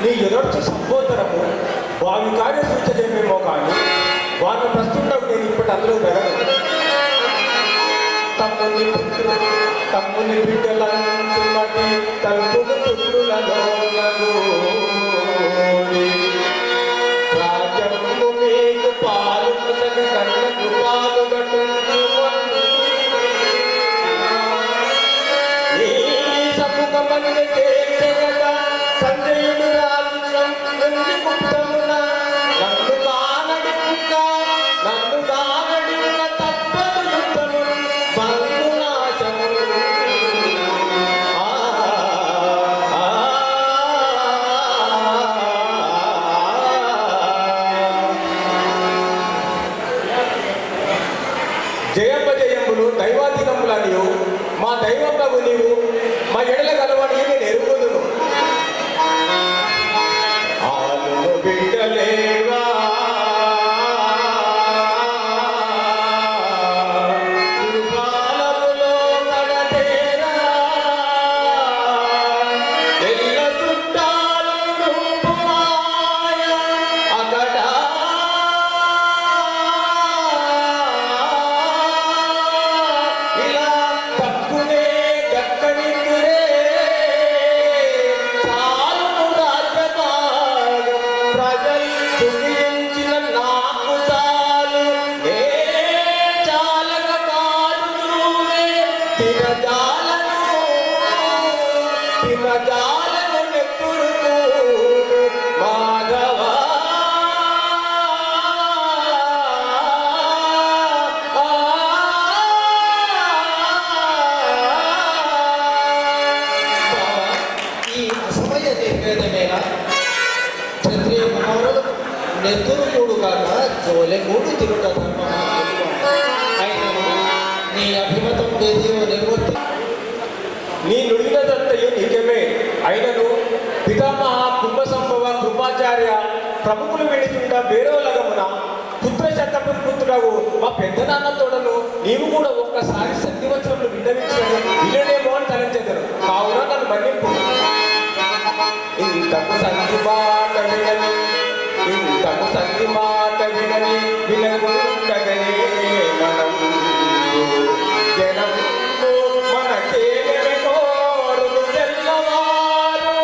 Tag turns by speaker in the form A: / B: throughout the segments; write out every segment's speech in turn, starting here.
A: నీ ఎదుర్చి సంబోధనము వారి కార్య సూచనేమేమో కానీ వారి ప్రస్తుతం నేను ఇప్పటి అందులో పెరగను. తమ్ముని బిడ్డలంచుమటి తలుపులు పుత్రులలో రాజ్యము మీకు పాలు కళ్ళకు పాలు నీ సముఖమని చేర్చగా సంజయుడు రాజ్యం గుప్తమున నన్ను కానడిక తప్పదు యుద్ధము బంధు నాశము. జయంబజయములు దైవాధీనములనియు మా దైవము నీవు మా ఎడల గలవని నేను ఎరుగుదును. ఆలు బిడ్డలేవా కాలములో నడతేరా ఎల్ల చుట్టాలు రూపుమాయ అకట ఇలా తక్కునే దక్కనిందురే చాలును రాజ్యభాగం ప్రజలు సుఖించిన నాకు చాలు నే చాలక కారునే తిరజాలను నెత్తురుకోను మాధవా.
B: ఈ అసమయ నిర్వేదమేనా క్షత్రియ కుమారుడు నెత్తురు మూడు కాక జోలె మూడు తిరుట ధర్మమా అయినను నీ అభిమతం ఏదియో నిర్వర్తి
A: నీ నుడిగినదంతయు నిజమే అయినను పితామహ కుంభ సంభవ కృపాచార్య ప్రముఖులు వెళుతుండ వేరోలగమున పుత్ర శతపురి పుత్రుడవు మా పెద్ద నాన్న తోడను నీవు కూడా ఒక్కసారి సత్యవచనములు విన్నవించడం వినడేమో అని తలంచెదరు. కావున నన్ను మన్నింపు. ఇంతకు సంధి మాట వినని వినకుండగనే మనం జనము మన చేలె కోరును తెల్లవారు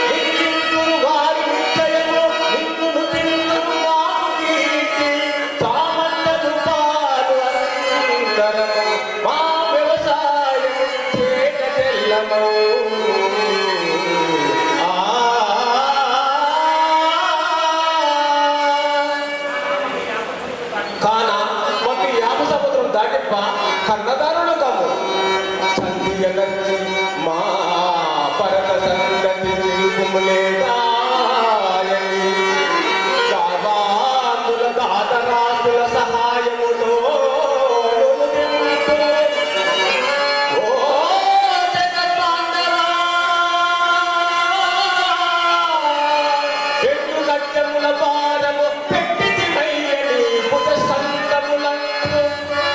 A: నిన్నింతురు వారి నిశ్చయము నిన్నును తిన్నును మాకు కీర్తి సామంతలు పాలు అందరము మా వ్యవసాయం చేట తెల్లము. కాన కొన్ని యాప సముద్రం దాటిప్ప కన్నదారులు కము సంధియగచ్చి మా పరత సంగతి నిలుపుములేదాయని గావాతుల దాతరాతుల సహాయముతో ఓ జగత్తాండరా ఎట్టు గచ్చముల పారము పెట్టితిమయ్యని పుట సంతములందు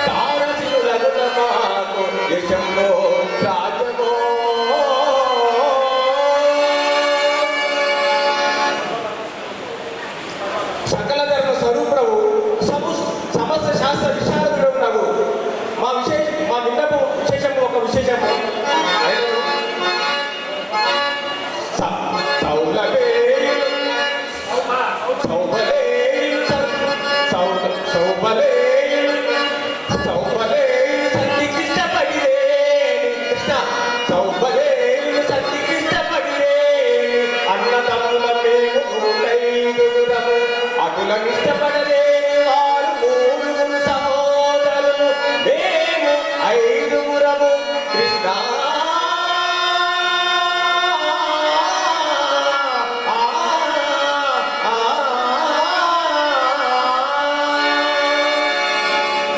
A: తారసిరులగున మాకు యశంలో రాజమో. సకల ధర్మ స్వరూపుడవు సమస్త శాస్త్ర విశారదుడవు నవ్వు మా విన్నపు విశేషము ఒక విశేషము అన్నదమ్ముల మేము ఐదుగురము అటులను ఇష్టపడలేని వారు మూడుగురు సహోదరులు మేము ఐదుగురము కృష్ణ.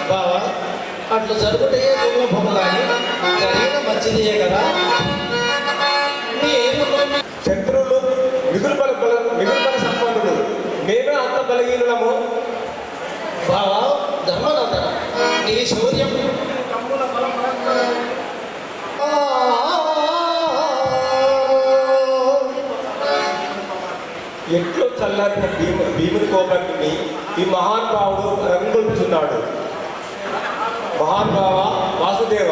B: బావా అట్లు జరుగుటే దుర్లభము కానీ జరిగిన మంచిదియే కదా.
A: శత్రువులు మిగులు సంపన్నులు మేమే అంత బలహీనులము.
B: బావా ధర్మనందన నీ శౌర్యం
A: ఎట్లో చల్లారిన భీముని కోపాన్ని ఈ మహానుభావుడు రంగులుపుతున్నాడు. మహానుభావ వాసుదేవ